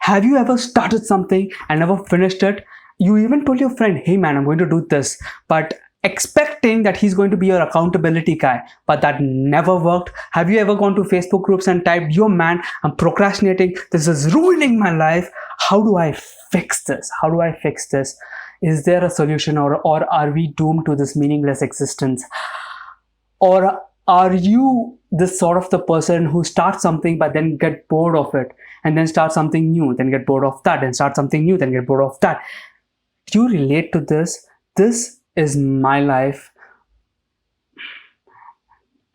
Have you ever started something and never finished it? You even told your friend, hey man, I'm going to do this, but expecting that he's going to be your accountability guy, but that never worked. Have you ever gone to Facebook groups and typed, yo man, I'm procrastinating, this is ruining my life, how do I fix this? How do I fix this? Is there a solution, or are we doomed to this meaningless existence? Or are you this sort of the person who starts something but then get bored of it, and then start something new, then get bored of that, and start something new, then get bored of that? Do you relate to this? This is my life,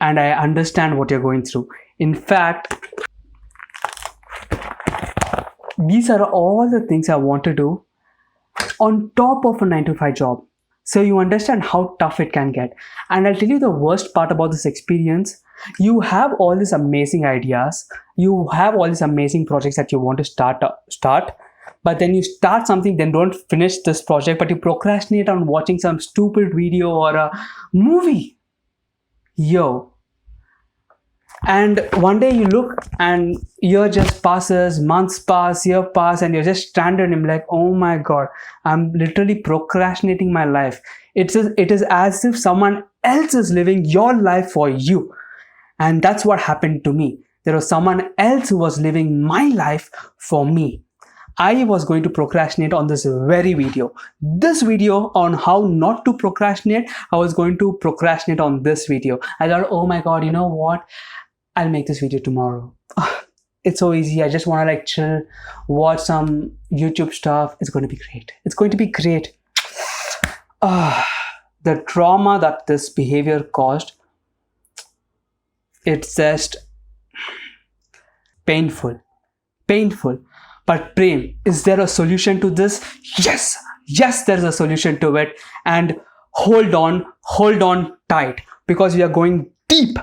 and I understand what you're going through. In fact, these are all the things I want to do on top of a 9 to 5 job. So you understand how tough it can get. And I'll tell you the worst part about this experience. You have all these amazing ideas. You have all these amazing projects that you want to start. But then you start something, then don't finish this project, but you procrastinate on watching some stupid video or a movie. Yo. And one day you look and year just passes, months pass, year pass, and you're just stranded and you're like, oh my God, I'm literally procrastinating my life. It is as if someone else is living your life for you. And that's what happened to me. There was someone else who was living my life for me. I was going to procrastinate on this very video. This video on how not to procrastinate, I was going to procrastinate on this video. I thought, oh my God, you know what? I'll make this video tomorrow. It's so easy. I just want to like chill, watch some YouTube stuff. It's going to be great. It's going to be great. The trauma that this behavior caused, it's just painful. But Prem, is there a solution to this? Yes, there's a solution to it. And hold on tight, because we are going deep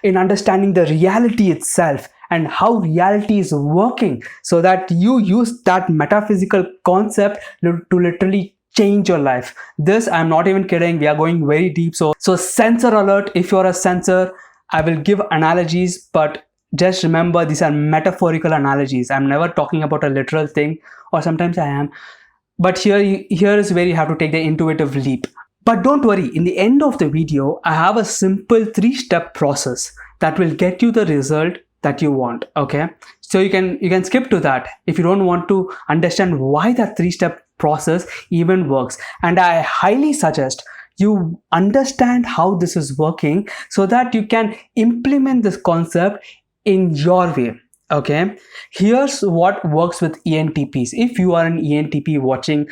in understanding the reality itself and how reality is working, so that you use that metaphysical concept to literally change your life. This, I'm not even kidding, we are going very deep. So sensor alert. If you're a sensor, I will give analogies, but just remember, these are metaphorical analogies. I'm never talking about a literal thing, or sometimes I am, but here is where you have to take the intuitive leap. But don't worry, in the end of the video, I have a simple 3-step process that will get you the result that you want, okay? So you can skip to that if you don't want to understand why that 3-step process even works. And I highly suggest you understand how this is working so that you can implement this concept in your way, okay? Here's what works with ENTPs. If you are an ENTP watching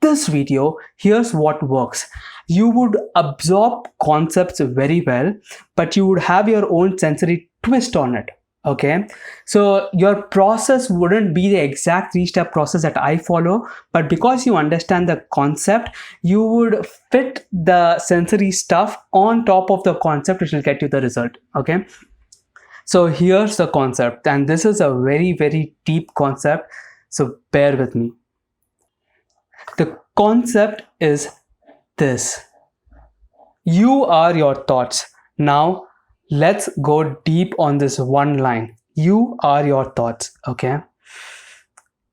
this video, here's what works. You would absorb concepts very well, but you would have your own sensory twist on it, okay? So your process wouldn't be the exact 3-step process that I follow, but because you understand the concept, you would fit the sensory stuff on top of the concept, which will get you the result, okay? So here's the concept, and this is a very, very deep concept, so bear with me. The concept is this: you are your thoughts. Now let's go deep on this one line. You are your thoughts, okay?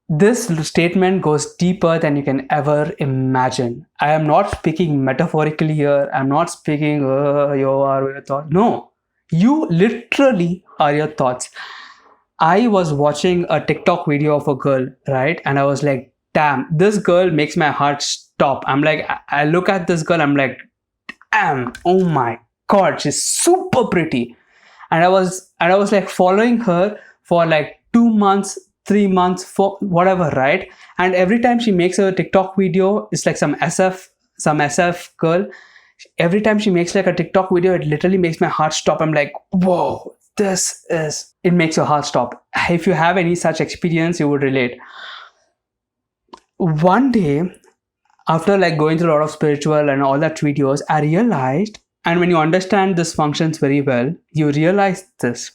This statement goes deeper than you can ever imagine. I am not speaking metaphorically here. I'm not speaking, you are your thoughts. No, you literally are your thoughts. I was watching a TikTok video of a girl, right? And I was like, damn, this girl makes my heart stop. I'm like, I look at this girl, I'm like, damn, oh my God, she's super pretty. And I was like following her for like 2 months, 3 months, for whatever, right? And every time she makes a TikTok video, it's like some SF girl. Every time she makes like a TikTok video, it literally makes my heart stop. I'm like, whoa, it makes your heart stop. If you have any such experience, you would relate. One day, after like going through a lot of spiritual and all that videos, I realized, and when you understand this functions very well, you realize this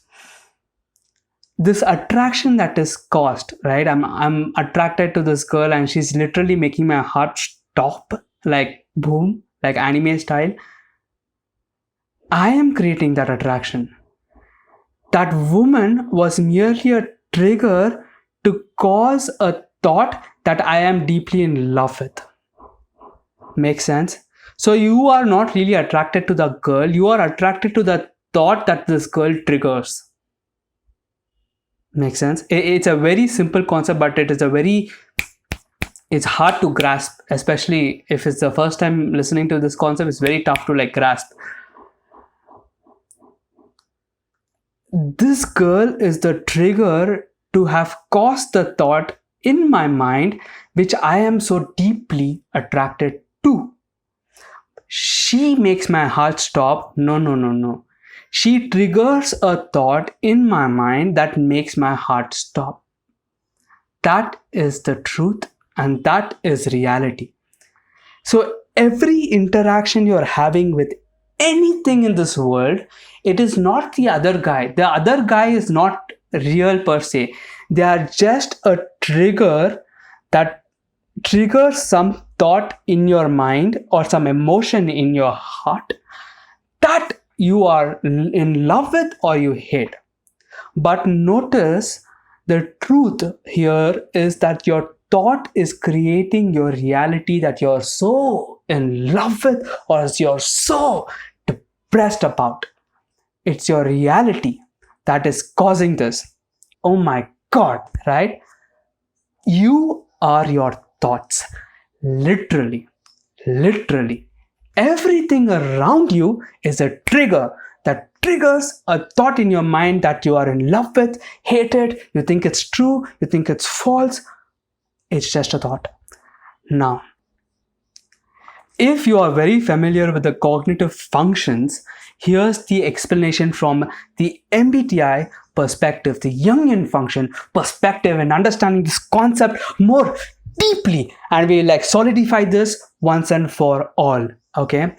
attraction that is caused, right? I'm attracted to this girl and she's literally making my heart stop, like boom, like anime style. I am creating that attraction. That woman was merely a trigger to cause a thought that I am deeply in love with. Make sense? So you are not really attracted to the girl, you are attracted to the thought that this girl triggers. Make sense? It's a very simple concept, but it's hard to grasp, especially if it's the first time listening to this concept. It's very tough to like grasp. This girl is the trigger to have caused the thought in my mind which I am so deeply attracted to. She makes my heart stop. No. She triggers a thought in my mind that makes my heart stop. That is the truth, and that is reality. So every interaction you're having with anything in this world, it is not the other guy. The other guy is not real per se. They are just a trigger that triggers some thought in your mind or some emotion in your heart that you are in love with or you hate. But notice the truth here is that your thought is creating your reality that you're so in love with or you're so depressed about. It's your reality that is causing this. Oh my God, right? You are your thoughts. Literally. Everything around you is a trigger that triggers a thought in your mind that you are in love with, hate it, you think it's true, you think it's false. It's just a thought. Now, if you are very familiar with the cognitive functions, here's the explanation from the MBTI perspective, the Jungian function perspective, and understanding this concept more deeply. And we like solidify this once and for all. Okay.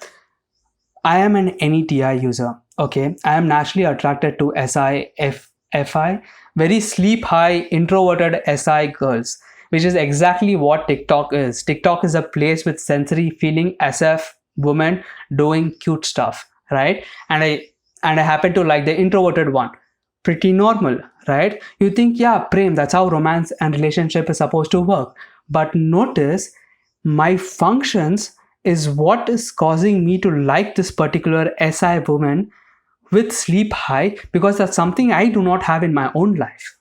I am an NETI user. Okay. I am naturally attracted to FI, very sleep high, introverted SI girls, which is exactly what TikTok is. TikTok is a place with sensory feeling SF women doing cute stuff, right? And I happen to like the introverted one. Pretty normal, right? You think, yeah, Prem, that's how romance and relationship is supposed to work. But notice my functions is what is causing me to like this particular SI woman with sleep high, because that's something I do not have in my own life,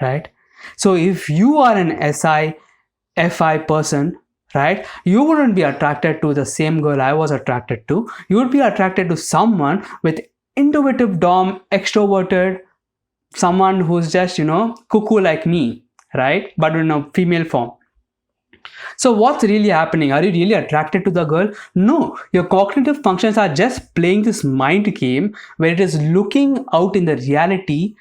right? So if you are an FI person, right, you wouldn't be attracted to the same girl I was attracted to. You would be attracted to someone with intuitive dom, extroverted, someone who's just, cuckoo like me, right, but in a female form. So what's really happening? Are you really attracted to the girl? No, your cognitive functions are just playing this mind game where it is looking out in the reality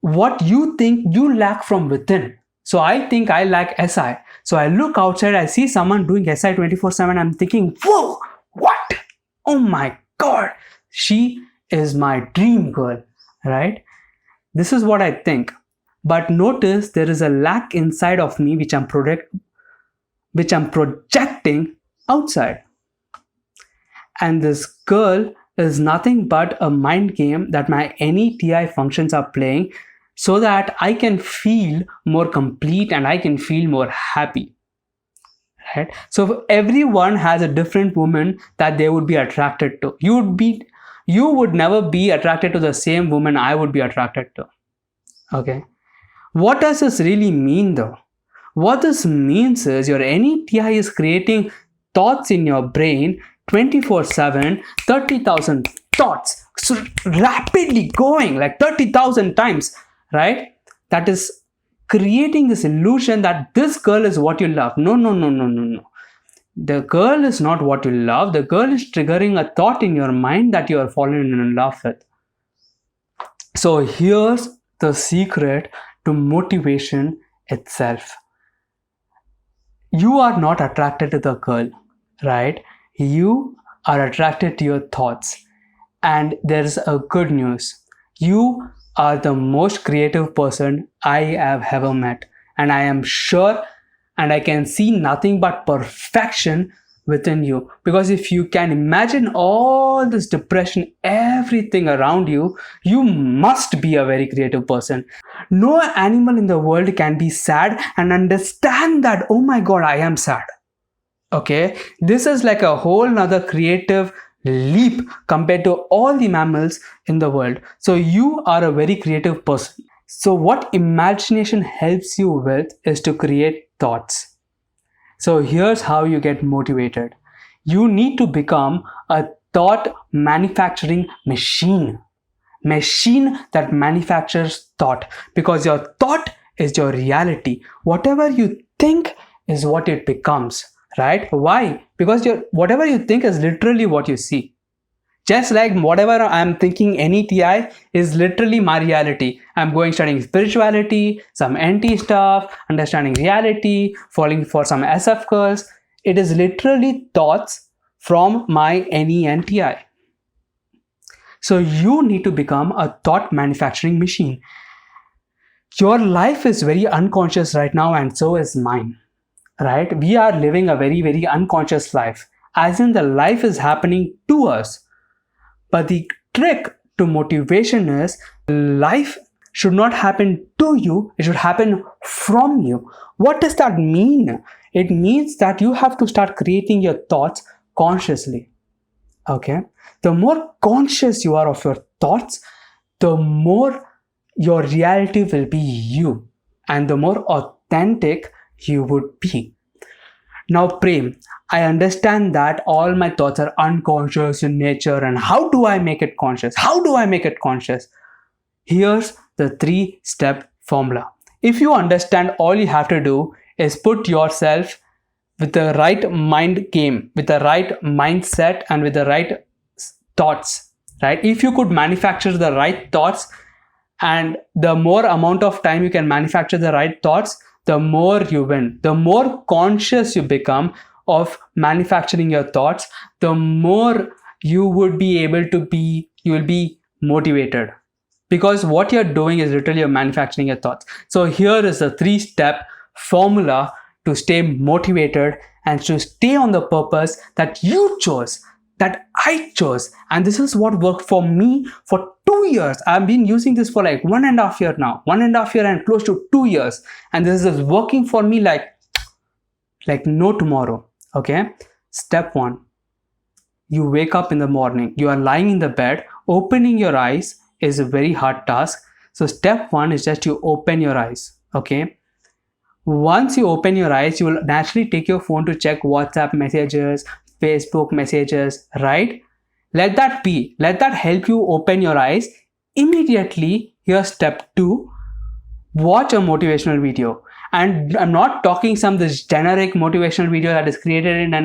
what you think you lack from within. So I think I lack SI. So I look outside, I see someone doing SI 24/7. I'm thinking, whoa, what? Oh my God, she is my dream girl, right? This is what I think. But notice there is a lack inside of me which I'm projecting outside. And this girl is nothing but a mind game that my NETI functions are playing so that I can feel more complete and I can feel more happy. Right? So everyone has a different woman that they would be attracted to. You would never be attracted to the same woman I would be attracted to. Okay. What does this really mean though? What this means is your NETI is creating thoughts in your brain 24/7, 30,000 thoughts, so rapidly going like 30,000 times, right? That is creating this illusion that this girl is what you love. No. The girl is not what you love. The girl is triggering a thought in your mind that you are falling in love with. So here's the secret to motivation itself. You are not attracted to the girl, right? You are attracted to your thoughts. And there's a good news. You are the most creative person I have ever met. And I am sure and I can see nothing but perfection within you. Because if you can imagine all this depression, everything around you, you must be a very creative person. No animal in the world can be sad and understand that, oh my god, I am sad. Okay, this is like a whole nother creative leap compared to all the mammals in the world. So you are a very creative person. So what imagination helps you with is to create thoughts. So here's how you get motivated. You need to become a thought manufacturing machine that manufactures thought, because your thought is your reality. Whatever you think is what it becomes, right? Why? Because whatever you think is literally what you see. Just like whatever I'm thinking NETI is literally my reality. I'm going studying spirituality, some NT stuff, understanding reality, falling for some SF girls. It is literally thoughts from my NENTI. So you need to become a thought manufacturing machine. Your life is very unconscious right now, and so is mine, right? We are living a very, very unconscious life, as in the life is happening to us. But the trick to motivation is life should not happen to you, it should happen from you. What does that mean? It means that you have to start creating your thoughts consciously. Okay, the more conscious you are of your thoughts, the more your reality will be you, and the more authentic you would be. Now, Prem, I understand that all my thoughts are unconscious in nature, and how do I make it conscious? How do I make it conscious? Here's the 3-step formula. If you understand, all you have to do is put yourself with the right mind game, with the right mindset, and with the right thoughts, right? If you could manufacture the right thoughts, and the more amount of time you can manufacture the right thoughts, the more you win. The more conscious you become of manufacturing your thoughts, the more you would be able to be, you will be motivated, because what you're doing is literally you're manufacturing your thoughts. So here is a 3-step formula to stay motivated and to stay on the purpose that you chose, that I chose. And this is what worked for me for 2 years. I've been using this for like 1.5 years now, 1.5 years and close to 2 years. And this is working for me like no tomorrow. Okay. Step 1, you wake up in the morning, you are lying in the bed, opening your eyes is a very hard task. So step 1 is just you open your eyes. Okay. Once you open your eyes, you will naturally take your phone to check WhatsApp messages, Facebook messages, right? Let that be. Let that help you open your eyes. Immediately, here's step 2. Watch a motivational video. And I'm not talking some this generic motivational video that is created in an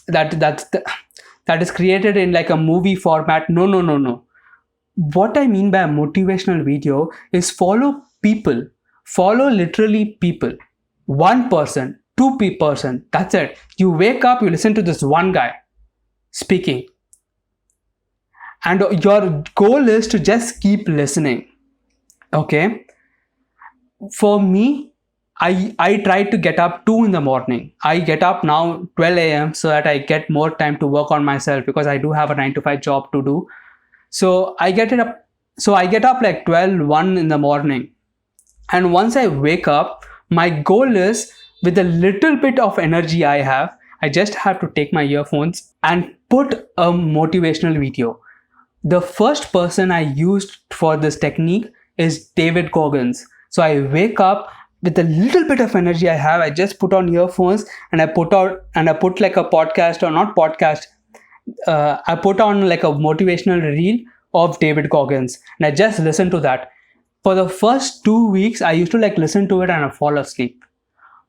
that is created in like a movie format. No. What I mean by a motivational video is follow people. Follow literally people. 1 person, 2 person. That's it. You wake up, you listen to this one guy speaking. And your goal is to just keep listening. Okay. For me, I try to get up 2 in the morning. I get up now 12 a.m. so that I get more time to work on myself, because I do have a 9 to 5 job to do. So I get up like 1 in the morning. And once I wake up, my goal is, with the little bit of energy I have, I just have to take my earphones and put a motivational video. The first person I used for this technique is David Goggins. So I wake up with the little bit of energy I have, I just put on earphones and I put like a podcast, or not podcast, I put on like a motivational reel of David Goggins, and I just listen to that. For the first 2 weeks, I used to like listen to it and I fall asleep.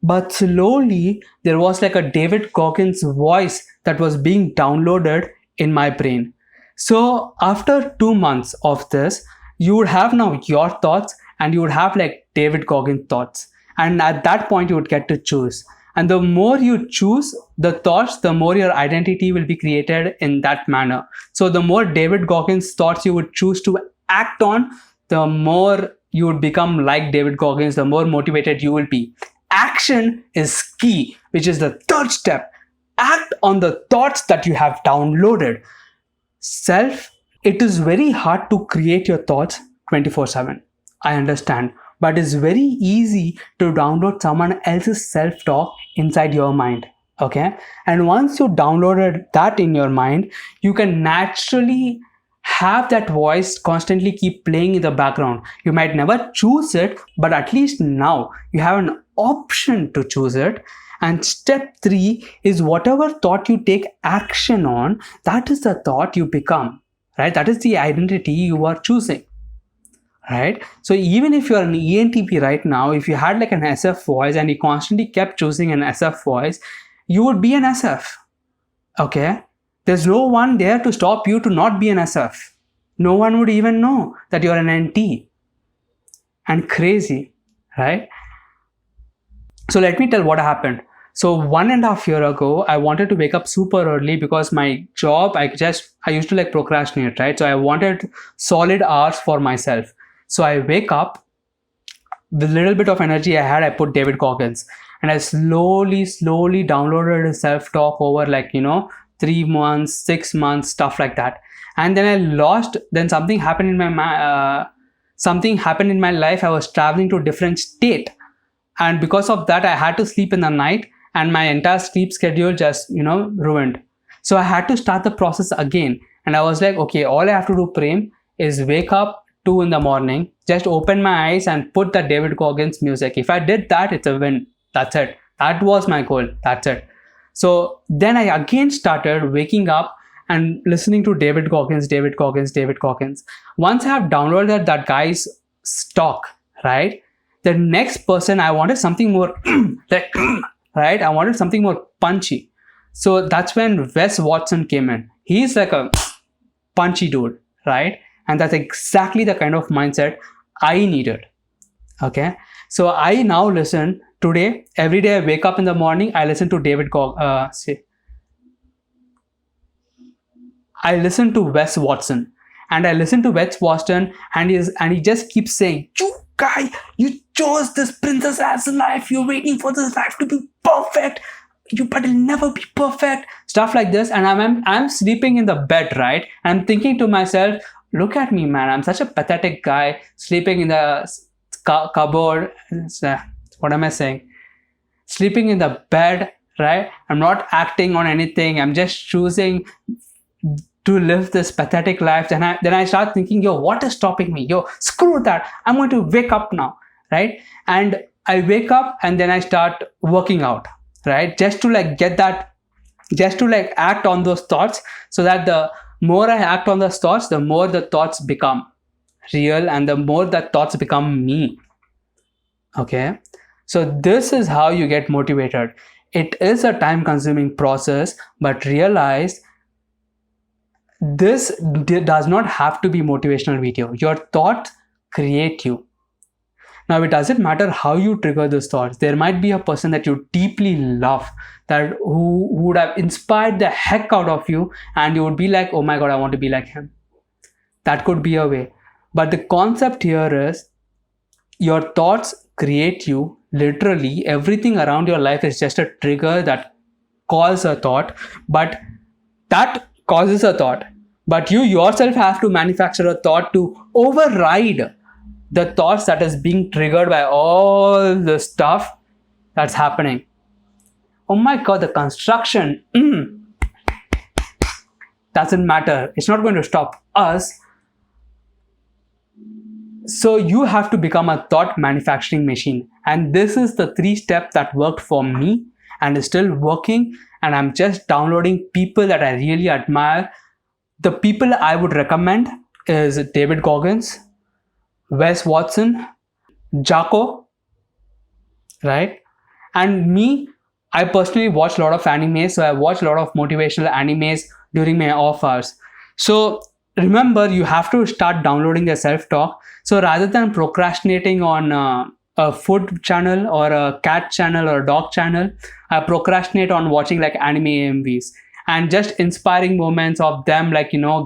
But slowly, there was like a David Goggins voice that was being downloaded in my brain. So after 2 months of this, you would have now your thoughts, and you would have like David Goggins thoughts. And at that point, you would get to choose. And the more you choose the thoughts, the more your identity will be created in that manner. So the more David Goggins thoughts you would choose to act on, the more you would become like David Goggins, the more motivated you will be. Action is key, which is the 3rd step. Act on the thoughts that you have downloaded. It is very hard to create your thoughts 24/7. I understand, but it's very easy to download someone else's self-talk inside your mind. Okay, and once you downloaded that in your mind, you can naturally have that voice constantly keep playing in the background. You might never choose it, but at least now you have an option to choose it. And step 3 is whatever thought you take action on, that is the thought you become, right? That is the identity you are choosing, right? So even if you're an ENTP right now, if you had like an SF voice and you constantly kept choosing an SF voice, you would be an SF. Okay, there's no one there to stop you to not be an SF. No one would even know that you're an NT. And crazy, right? So let me tell what happened. So 1.5 years ago, I wanted to wake up super early because my job, I used to like procrastinate, right? So I wanted solid hours for myself. So I wake up with a little bit of energy I had, I put David Goggins, and I slowly downloaded his self-talk over 3 months, 6 months, stuff like that. And then I lost, then something happened in my life. I was traveling to a different state. And because of that, I had to sleep in the night and my entire sleep schedule just, ruined. So I had to start the process again. And I was like, okay, all I have to do, Prem, is wake up 2 in the morning, just open my eyes and put the David Goggins music. If I did that, it's a win. That's it. That was my goal. That's it. So then I again started waking up and listening to David Goggins. Once I have downloaded that guy's stock, right? The next person, I wanted something more right? I wanted something more punchy. So that's when Wes Watson came in. He's like a punchy dude, right? And that's exactly the kind of mindset I needed. Okay. So I now listen today, every day I wake up in the morning, I listen to I listen to Wes Watson. And I listen to Wes Watson and he just keeps saying, you guy, you chose this princess as life. You're waiting for this life to be perfect. But it'll never be perfect. Stuff like this. And I'm sleeping in the bed, right? I'm thinking to myself, look at me, man. I'm such a pathetic guy sleeping in the cupboard. What am I saying? Sleeping in the bed, right? I'm not acting on anything. I'm just choosing to live this pathetic life. Then I start thinking, yo, what is stopping me? Yo, screw that. I'm going to wake up now, right? And I wake up and then I start working out, right? Just to act on those thoughts, so that the more I act on those thoughts, the more the thoughts become real and the more the thoughts become me. Okay. So this is how you get motivated. It is a time-consuming process, but realize this does not have to be motivational video. Your thoughts create you. Now, it doesn't matter how you trigger those thoughts. There might be a person that you deeply love, that who would have inspired the heck out of you, and you would be like, oh my God, I want to be like him. That could be a way. But the concept here is your thoughts create you. Literally, everything around your life is just a trigger that calls a thought, but that causes a thought. But you yourself have to manufacture a thought to override the thoughts that is being triggered by all the stuff that's happening. Oh my God, the construction doesn't matter. It's not going to stop us. So you have to become a thought manufacturing machine. And this is the 3 steps that worked for me and is still working. And I'm just downloading people that I really admire. The people I would recommend is David Goggins, Wes Watson, Jaco, right? And me, I personally watch a lot of animes. So I watch a lot of motivational animes during my off hours. So remember, you have to start downloading the self-talk. So rather than procrastinating on a food channel or a cat channel or a dog channel, I procrastinate on watching like anime AMVs and just inspiring moments of them,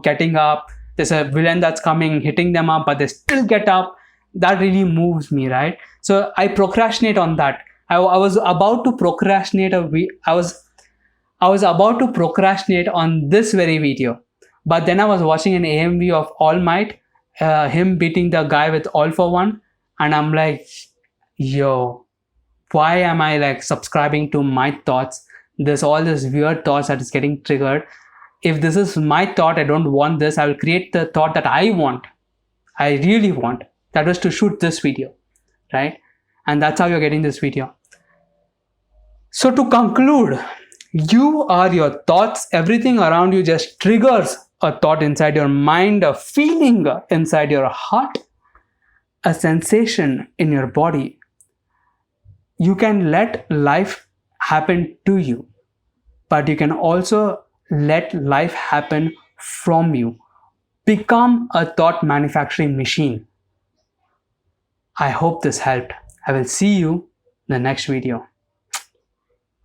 getting up. There's a villain that's coming, hitting them up, but they still get up. That really moves me, right? So I procrastinate on that. I was about to procrastinate I was about to procrastinate on this very video, but then I was watching an AMV of All Might, him beating the guy with All for One, and I'm like, yo, why am I like subscribing to my thoughts? There's all this weird thoughts that is getting triggered. If this is my thought, I don't want this. I will create the thought that I want. I really want. That was to shoot this video, right? And that's how you're getting this video. So to conclude, you are your thoughts. Everything around you just triggers a thought inside your mind, a feeling inside your heart, a sensation in your body. You can let life happen to you, but you can also let life happen from you. Become a thought manufacturing machine. I hope this helped. I will see you in the next video.